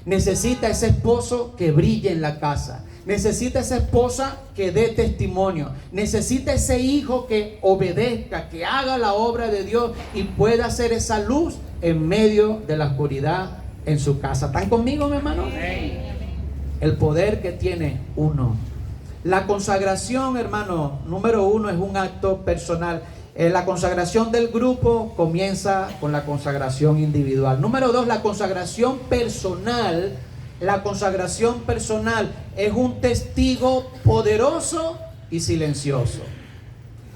Necesita ese esposo que brille en la casa. Necesita esa esposa que dé testimonio. Necesita ese hijo que obedezca, que haga la obra de Dios y pueda ser esa luz en medio de la oscuridad en su casa. ¿Están conmigo, mi hermano? El poder que tiene uno. La consagración, hermano, número uno, es un acto personal. La consagración del grupo comienza con la consagración individual. Número 2, la consagración personal. La consagración personal es un testigo poderoso y silencioso.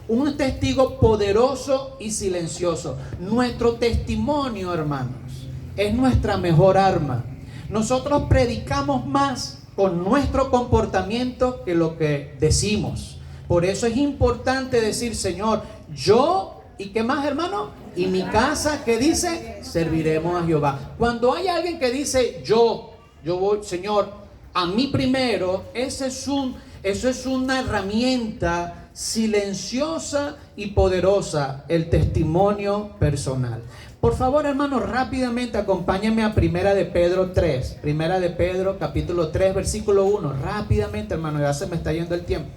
Un testigo poderoso y silencioso. Nuestro testimonio, hermanos, es nuestra mejor arma. Nosotros predicamos más con nuestro comportamiento que lo que decimos. Por eso es importante decir, Señor, yo, ¿y qué más, hermano? Y mi casa, ¿qué dice? Serviremos a Jehová. Cuando hay alguien que dice, yo voy, Señor, a mí primero, eso es una herramienta silenciosa y poderosa, el testimonio personal. Por favor, hermano, rápidamente acompáñenme a Primera de Pedro 3. Primera de Pedro, capítulo 3, versículo 1. Rápidamente, hermano, ya se me está yendo el tiempo.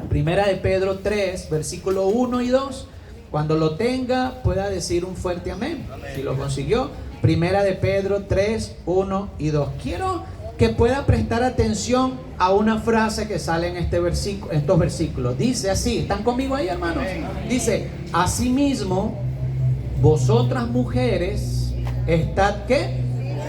Primera de Pedro 3, versículo 1 y 2. Cuando lo tenga, pueda decir un fuerte amén. Si lo consiguió. Primera de Pedro 3, 1 y 2. Quiero que pueda prestar atención a una frase que sale en estos versículos. Dice así, ¿están conmigo ahí, hermanos? Dice, asimismo, vosotras mujeres, estad ¿qué?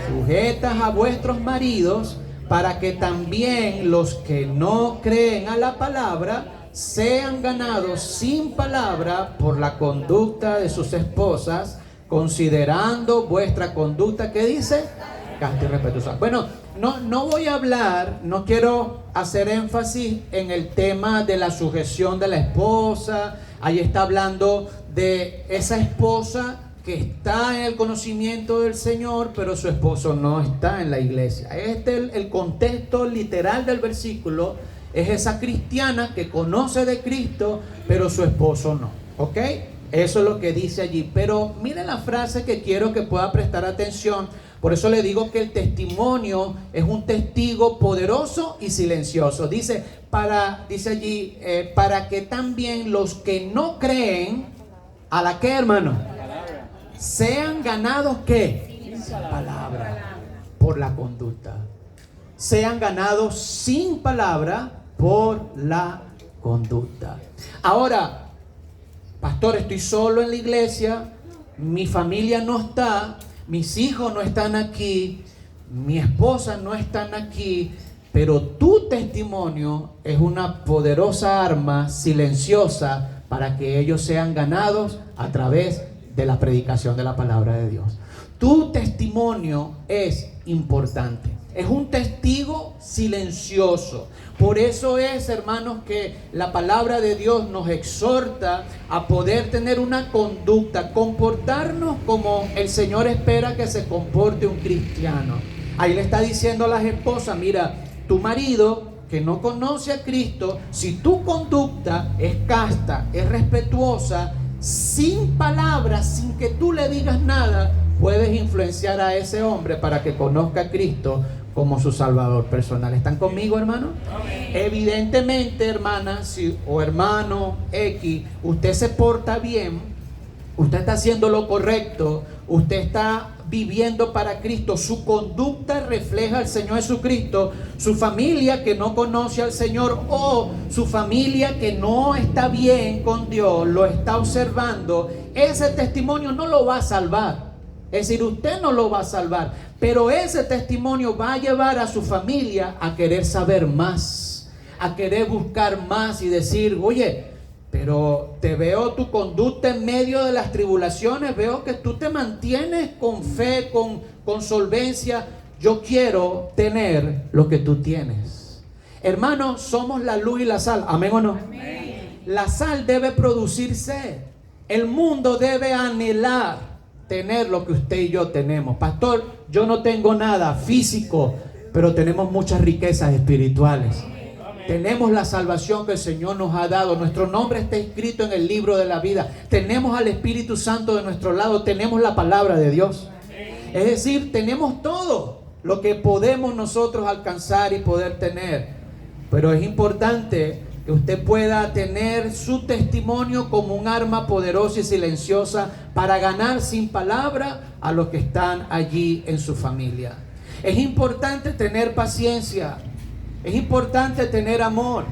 Sujetas a vuestros maridos, para que también los que no creen a la palabra sean ganados sin palabra por la conducta de sus esposas, considerando vuestra conducta, ¿qué dice? Casta y respetuosa. Bueno, no voy a hablar, no quiero hacer énfasis en el tema de la sujeción de la esposa. Ahí está hablando de esa esposa que está en el conocimiento del Señor, pero su esposo no está en la iglesia. El contexto literal del versículo es esa cristiana que conoce de Cristo, pero su esposo no. ¿Ok? Eso es lo que dice allí. Pero mire la frase que quiero que pueda prestar atención. Por eso le digo que el testimonio es un testigo poderoso y silencioso. Dice allí, para que también los que no creen, ¿a la qué, hermano? Sean ganados, ¿qué? Sin palabra, por la conducta. Sean ganados sin palabra por la conducta. Ahora, pastor, estoy solo en la iglesia, mi familia no está, mis hijos no están aquí, mi esposa no están aquí, pero tu testimonio es una poderosa arma silenciosa para que ellos sean ganados a través de la predicación de la palabra de Dios. Tu testimonio es importante. Es un testigo silencioso. Por eso es, hermanos, que la palabra de Dios nos exhorta a poder tener una conducta, comportarnos como el Señor espera que se comporte un cristiano. Ahí le está diciendo a las esposas, mira, tu marido que no conoce a Cristo, si tu conducta es casta, es respetuosa, sin palabras, sin que tú le digas nada, puedes influenciar a ese hombre para que conozca a Cristo como su Salvador personal. ¿Están conmigo, hermano? Amén. Evidentemente, hermana, o hermano X, usted se porta bien, usted está haciendo lo correcto, usted está viviendo para Cristo, su conducta refleja al Señor Jesucristo. Su familia que no conoce al Señor, o su familia que no está bien con Dios, lo está observando, ese testimonio no lo va a salvar. Es decir, usted no lo va a salvar, pero ese testimonio va a llevar a su familia a querer saber más, a querer buscar más y decir, oye, pero te veo tu conducta en medio de las tribulaciones, veo que tú te mantienes con fe, con solvencia. Yo quiero tener lo que tú tienes. Hermanos, somos la luz y la sal. ¿Amén o no? Amén. La sal debe producir sed. El mundo debe anhelar tener lo que usted y yo tenemos. Pastor, yo no tengo nada físico, pero tenemos muchas riquezas espirituales. Tenemos la salvación que el Señor nos ha dado. Nuestro nombre está escrito en el libro de la vida. Tenemos al Espíritu Santo de nuestro lado. Tenemos la palabra de Dios. Es decir, tenemos todo lo que podemos nosotros alcanzar y poder tener. Pero es importante que usted pueda tener su testimonio como un arma poderosa y silenciosa para ganar sin palabra a los que están allí en su familia. Es importante tener paciencia. Es importante tener amor.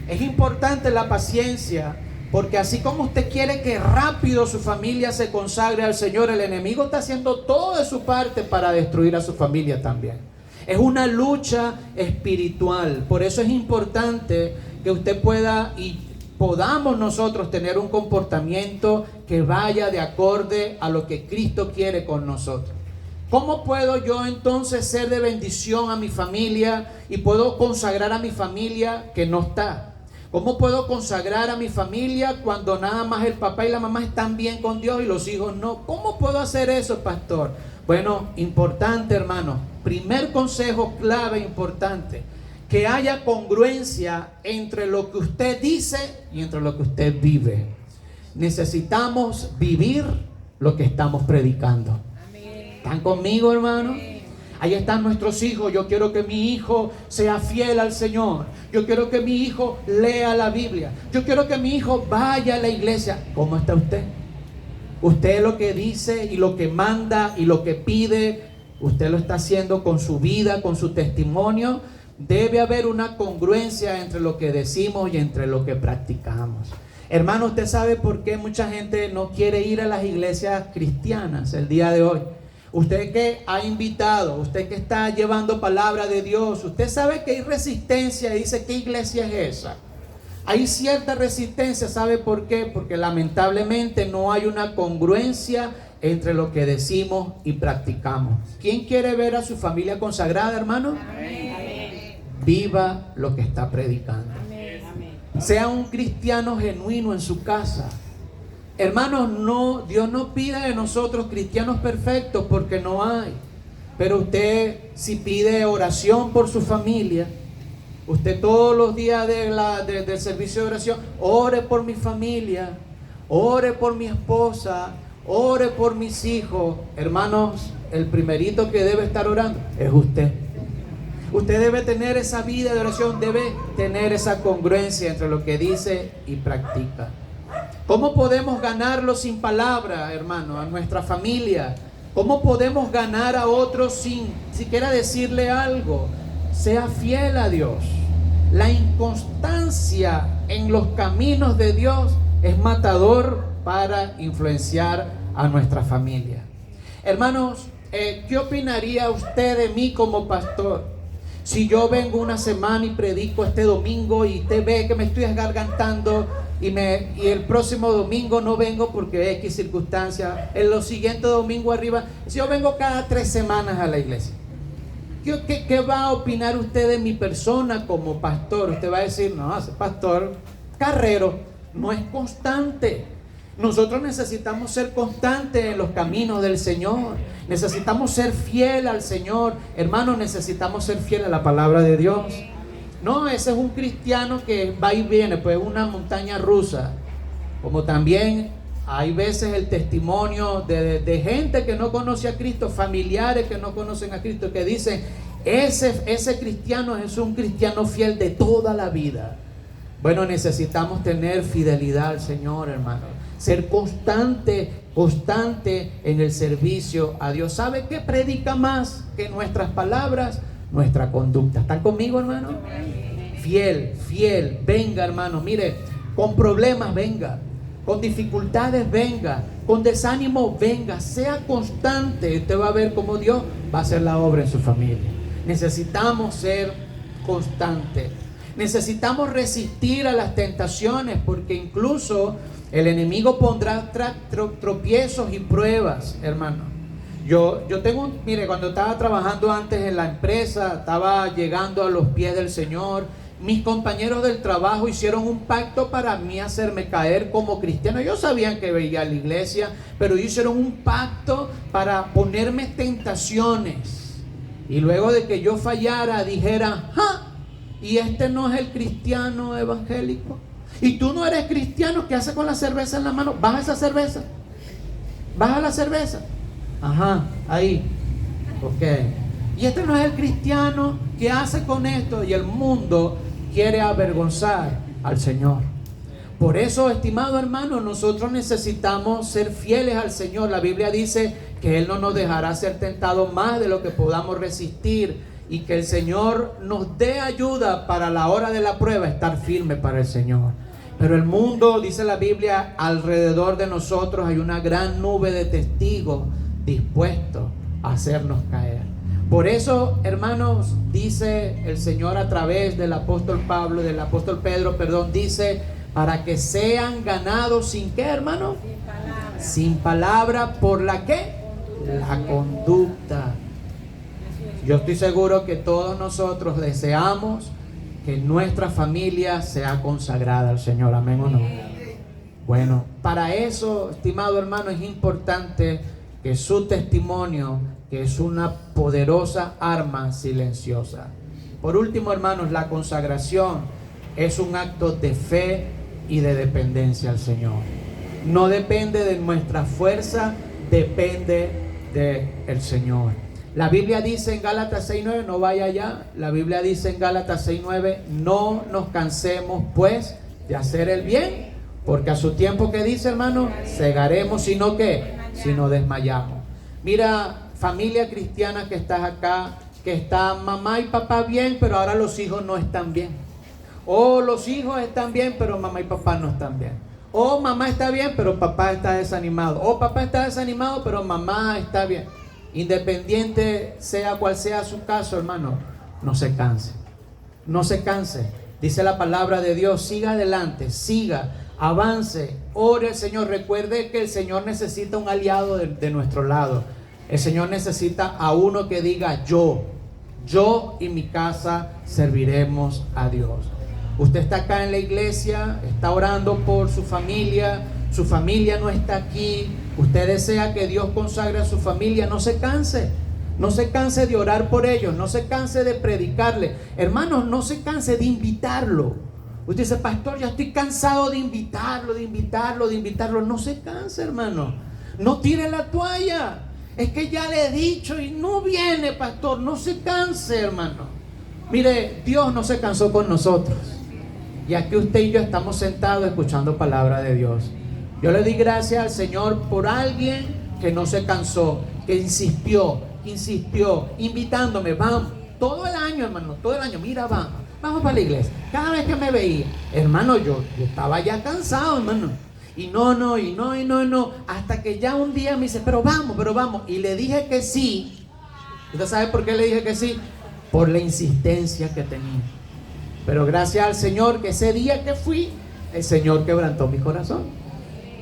Es importante la paciencia, Porque así como usted quiere que rápido su familia se consagre al Señor, el enemigo está haciendo todo de su parte para destruir a su familia también. Es una lucha espiritual. Por eso es importante que usted pueda y podamos nosotros tener un comportamiento que vaya de acorde a lo que Cristo quiere con nosotros. ¿Cómo puedo yo entonces ser de bendición a mi familia y puedo consagrar a mi familia que no está? ¿Cómo puedo consagrar a mi familia cuando nada más el papá y la mamá están bien con Dios y los hijos no? ¿Cómo puedo hacer eso, pastor? Bueno, importante, hermano. Primer consejo clave, importante. Que haya congruencia entre lo que usted dice y entre lo que usted vive. Necesitamos vivir lo que estamos predicando. ¿Están conmigo, hermano? Ahí están nuestros hijos. Yo quiero que mi hijo sea fiel al Señor. Yo quiero que mi hijo lea la Biblia. Yo quiero que mi hijo vaya a la iglesia. ¿Cómo está usted? Usted lo que dice y lo que manda y lo que pide, usted lo está haciendo con su vida, con su testimonio. Debe haber una congruencia entre lo que decimos y entre lo que practicamos. Hermano, usted sabe por qué mucha gente no quiere ir a las iglesias cristianas el día de hoy. Usted que ha invitado, usted que está llevando palabra de Dios, usted sabe que hay resistencia y dice, ¿qué iglesia es esa? Hay cierta resistencia, ¿sabe por qué? Porque lamentablemente no hay una congruencia entre lo que decimos y practicamos. ¿Quién quiere ver a su familia consagrada, hermano? Amén. Viva lo que está predicando. Amén. Sea un cristiano genuino en su casa. Hermanos, no, Dios no pide de nosotros cristianos perfectos porque no hay. Pero usted, si pide oración por su familia, usted todos los días del servicio de oración, ore por mi familia, ore por mi esposa, ore por mis hijos. Hermanos, el primerito que debe estar orando es usted. Usted debe tener esa vida de oración, debe tener esa congruencia entre lo que dice y practica. ¿Cómo podemos ganarlo sin palabra, hermano, a nuestra familia? ¿Cómo podemos ganar a otros sin siquiera decirle algo? Sea fiel a Dios. La inconstancia en los caminos de Dios es matador para influenciar a nuestra familia. Hermanos, ¿qué opinaría usted de mí como pastor? Si yo vengo una semana y predico este domingo y usted ve que me estoy esgargantando y el próximo domingo no vengo porque X circunstancia, en los siguientes domingos arriba, si yo vengo cada 3 semanas a la iglesia, ¿qué va a opinar usted de mi persona como pastor? Usted va a decir, no, ese pastor carrero no es constante. Nosotros necesitamos ser constantes en los caminos del Señor. Necesitamos ser fiel al Señor. Hermanos, necesitamos ser fiel a la palabra de Dios. No, ese es un cristiano que va y viene, pues es una montaña rusa. Como también hay veces el testimonio de gente que no conoce a Cristo, familiares que no conocen a Cristo, que dicen, ese cristiano es un cristiano fiel de toda la vida. Bueno, necesitamos tener fidelidad al Señor, hermano. Ser constante en el servicio a Dios. ¿Sabe qué predica más que nuestras palabras? Nuestra conducta. ¿Están conmigo, hermano? Fiel. Venga, hermano. Mire, con problemas venga. Con dificultades venga. Con desánimo venga. Sea constante. Usted va a ver cómo Dios va a hacer la obra en su familia. Necesitamos ser constantes. Necesitamos resistir a las tentaciones, porque incluso el enemigo pondrá tropiezos y pruebas, hermano. Yo tengo, mire, cuando estaba trabajando antes en la empresa, estaba llegando a los pies del Señor. Mis compañeros del trabajo hicieron un pacto para mí hacerme caer como cristiano. Ellos sabían que veía a la iglesia, pero ellos hicieron un pacto para ponerme tentaciones. Y luego de que yo fallara, dijera, ¡ja! ¿Y este no es el cristiano evangélico? ¿Y tú no eres cristiano? ¿Qué haces con la cerveza en la mano? Baja esa cerveza. Baja la cerveza. Ajá, ahí. Ok. ¿Y este no es el cristiano? ¿Qué hace con esto? Y el mundo quiere avergonzar al Señor. Por eso, estimado hermano, nosotros necesitamos ser fieles al Señor. La Biblia dice que Él no nos dejará ser tentados más de lo que podamos resistir, y que el Señor nos dé ayuda para la hora de la prueba, estar firme para el Señor. Pero el mundo, dice la Biblia, alrededor de nosotros hay una gran nube de testigos dispuestos a hacernos caer. Por eso, hermanos, dice el Señor a través del apóstol Pedro, dice, para que sean ganados sin qué, hermano, sin palabra, ¿por la qué? La conducta. Yo estoy seguro que todos nosotros deseamos que nuestra familia sea consagrada al Señor, amén o no. Bueno, para eso, estimado hermano, es importante que su testimonio, que es una poderosa arma silenciosa. Por último, hermanos, la consagración es un acto de fe y de dependencia al Señor. No depende de nuestra fuerza, depende del Señor. La Biblia dice en Gálatas 6:9, no vaya allá, la Biblia dice en Gálatas 6:9, no nos cansemos pues de hacer el bien, porque a su tiempo, que dice, hermano, segaremos, sino que, si no desmayamos. Mira, familia cristiana que estás acá, que está mamá y papá bien, pero ahora los hijos no están bien. O los hijos están bien, pero mamá y papá no están bien. O mamá está bien, pero papá está desanimado. O papá está desanimado, pero mamá está bien. Independiente sea cual sea su caso, hermano, no se canse. No se canse. Dice la palabra de Dios, siga adelante, siga, avance, ore al Señor. Recuerde que el Señor necesita un aliado de nuestro lado. El Señor necesita a uno que diga, yo y mi casa serviremos a Dios. Usted está acá en la iglesia, está orando por su familia no está aquí. Usted desea que Dios consagre a su familia, no se canse. No se canse de orar por ellos, no se canse de predicarle. Hermanos, no se canse de invitarlo. Usted dice, pastor, ya estoy cansado de invitarlo. No se canse, hermano. No tire la toalla. Es que ya le he dicho y no viene, pastor. No se canse, hermano. Mire, Dios no se cansó con nosotros. Y aquí usted y yo estamos sentados escuchando palabra de Dios. Yo le di gracias al Señor por alguien que no se cansó, que insistió, invitándome. Vamos, todo el año, hermano, todo el año. Mira, vamos para la iglesia. Cada vez que me veía, hermano, yo estaba ya cansado, hermano. Y no. Hasta que ya un día me dice, pero vamos. Y le dije que sí. ¿Usted sabe por qué le dije que sí? Por la insistencia que tenía. Pero gracias al Señor que ese día que fui, el Señor quebrantó mi corazón.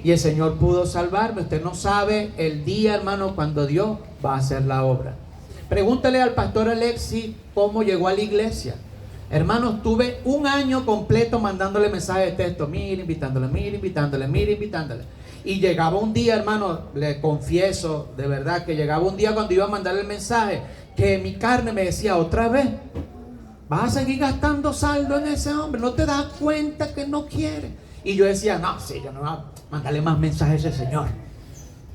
Y el Señor pudo salvarme. Usted no sabe el día, hermano, cuando Dios va a hacer la obra. Pregúntale al pastor Alexis cómo llegó a la iglesia. Hermanos, tuve un año completo mandándole mensajes de texto. Mire, invitándole. Y llegaba un día, hermano, le confieso, de verdad, que llegaba un día cuando iba a mandarle el mensaje, que mi carne me decía, otra vez, vas a seguir gastando saldo en ese hombre. ¿No te das cuenta que no quiere? Y yo decía, no, sí, yo no voy a mandarle más mensajes a ese señor.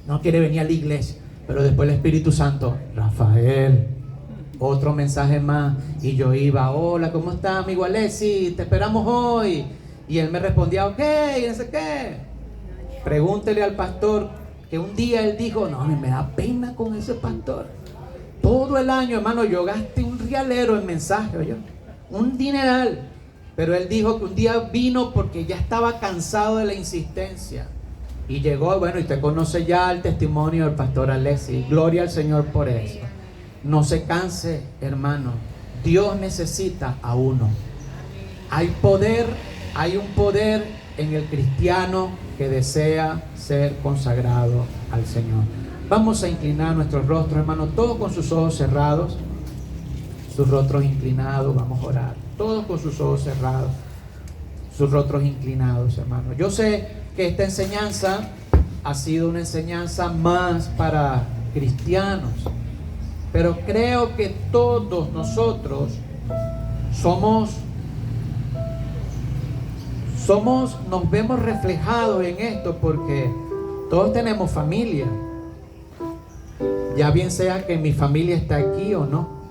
No quiere venir a la iglesia. Pero después el Espíritu Santo, Rafael, otro mensaje más. Y yo iba, hola, ¿cómo está, amigo Alexis? Te esperamos hoy. Y él me respondía, ok, y no sé qué. Pregúntele al pastor que un día él dijo, no, me da pena con ese pastor. Todo el año, hermano, yo gasté un rialero en mensajes, oye, un dineral. Pero él dijo que un día vino porque ya estaba cansado de la insistencia. Y llegó, bueno, y usted conoce ya el testimonio del pastor Alexis. Gloria al Señor por eso. No se canse, hermano. Dios necesita a uno. Hay un poder en el cristiano que desea ser consagrado al Señor. Vamos a inclinar nuestros rostros, hermano, todos con sus ojos cerrados. Sus rostros inclinados, vamos a orar. Todos con sus ojos cerrados, sus rostros inclinados, hermano. Yo sé que esta enseñanza ha sido una enseñanza más para cristianos, pero creo que todos nosotros nos vemos reflejados en esto, porque todos tenemos familia, ya bien sea que mi familia está aquí o no.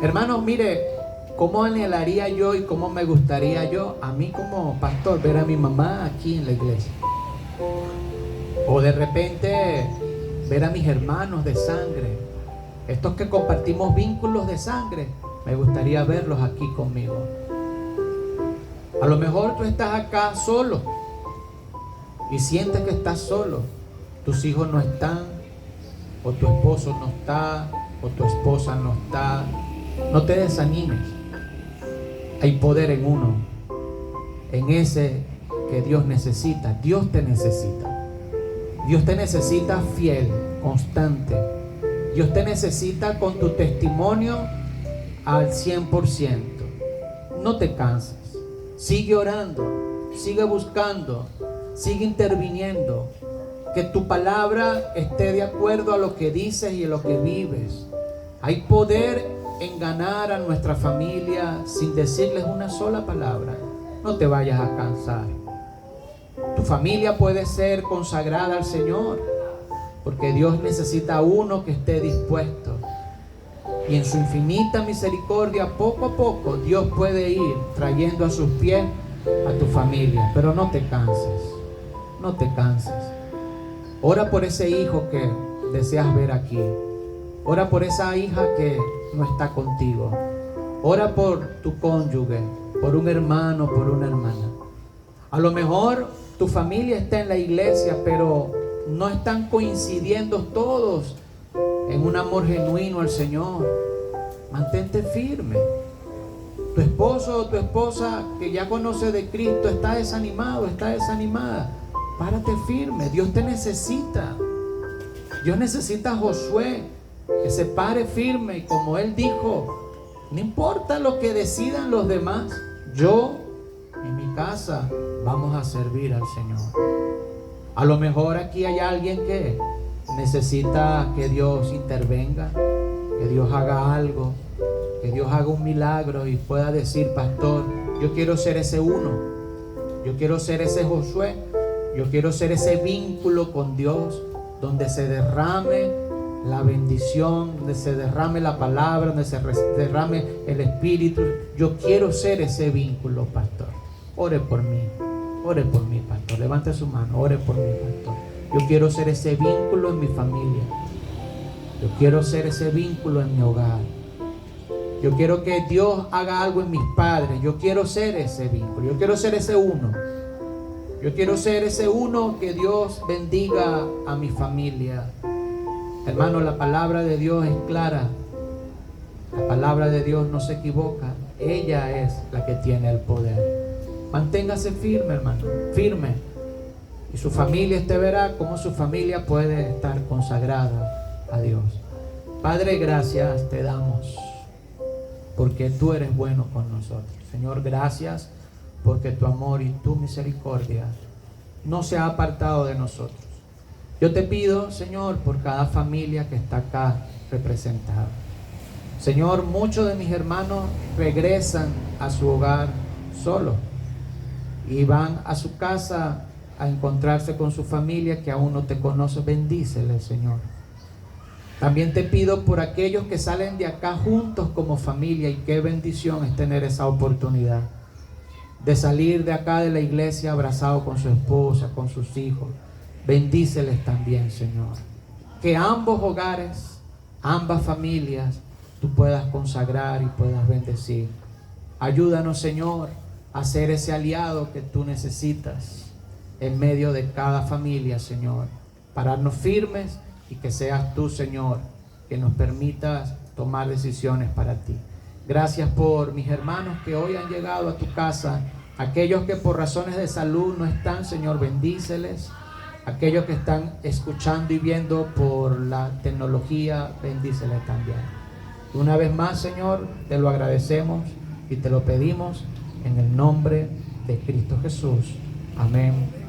Hermanos, mire, cómo anhelaría yo y cómo me gustaría yo, a mí como pastor, ver a mi mamá aquí en la iglesia. O de repente ver a mis hermanos de sangre, estos que compartimos vínculos de sangre, me gustaría verlos aquí conmigo. A lo mejor tú estás acá solo y sientes que estás solo. Tus hijos no están, o tu esposo no está, o tu esposa no está. No te desanimes. Hay poder en uno, en ese que Dios necesita. Dios te necesita. Dios te necesita fiel, constante. Dios te necesita con tu testimonio al 100%. No te canses. Sigue orando, sigue buscando, sigue interviniendo. Que tu palabra esté de acuerdo a lo que dices y a lo que vives. Hay poder en ganar a nuestra familia sin decirles una sola palabra. No te vayas a cansar. Tu familia puede ser consagrada al Señor, porque Dios necesita a uno que esté dispuesto. Y en su infinita misericordia, poco a poco, Dios puede ir trayendo a sus pies a tu familia. Pero no te canses, no te canses. Ora por ese hijo que deseas ver aquí. Ora por esa hija que no está contigo. Ora por tu cónyuge, por un hermano, por una hermana. A lo mejor tu familia está en la iglesia, pero no están coincidiendo todos en un amor genuino al Señor. Mantente firme. Tu esposo o tu esposa que ya conoce de Cristo está desanimado, está desanimada. Párate firme. Dios te necesita. Dios necesita a Josué que se pare firme, y como él dijo, no importa lo que decidan los demás, yo en mi casa vamos a servir al Señor. A lo mejor aquí hay alguien que necesita que Dios intervenga, que Dios haga algo, que Dios haga un milagro y pueda decir: pastor, yo quiero ser ese uno, yo quiero ser ese Josué, yo quiero ser ese vínculo con Dios, donde se derrame la bendición, donde se derrame la palabra, donde se derrame el Espíritu. Yo quiero ser ese vínculo, pastor. Ore por mí, pastor. Levante su mano, ore por mí, pastor. Yo quiero ser ese vínculo en mi familia. Yo quiero ser ese vínculo en mi hogar. Yo quiero que Dios haga algo en mis padres. Yo quiero ser ese vínculo. Yo quiero ser ese uno. Yo quiero ser ese uno que Dios bendiga a mi familia. Hermano, la palabra de Dios es clara. La palabra de Dios no se equivoca. Ella es la que tiene el poder. Manténgase firme, hermano, firme. Y su familia, usted verá cómo su familia puede estar consagrada a Dios. Padre, gracias te damos, porque tú eres bueno con nosotros. Señor, gracias porque tu amor y tu misericordia no se ha apartado de nosotros. Yo te pido, Señor, por cada familia que está acá representada. Señor, muchos de mis hermanos regresan a su hogar solos y van a su casa a encontrarse con su familia que aún no te conoce. Bendícele, Señor. También te pido por aquellos que salen de acá juntos como familia, y qué bendición es tener esa oportunidad de salir de acá de la iglesia abrazado con su esposa, con sus hijos. Bendíceles también, Señor. Que ambos hogares, ambas familias, tú puedas consagrar y puedas bendecir. Ayúdanos, Señor, a ser ese aliado que tú necesitas en medio de cada familia, Señor. Pararnos firmes y que seas tú, Señor, que nos permitas tomar decisiones para ti. Gracias por mis hermanos que hoy han llegado a tu casa. Aquellos que por razones de salud no están, Señor, bendíceles. Aquellos que están escuchando y viendo por la tecnología, bendíceles también. Una vez más, Señor, te lo agradecemos y te lo pedimos en el nombre de Cristo Jesús. Amén.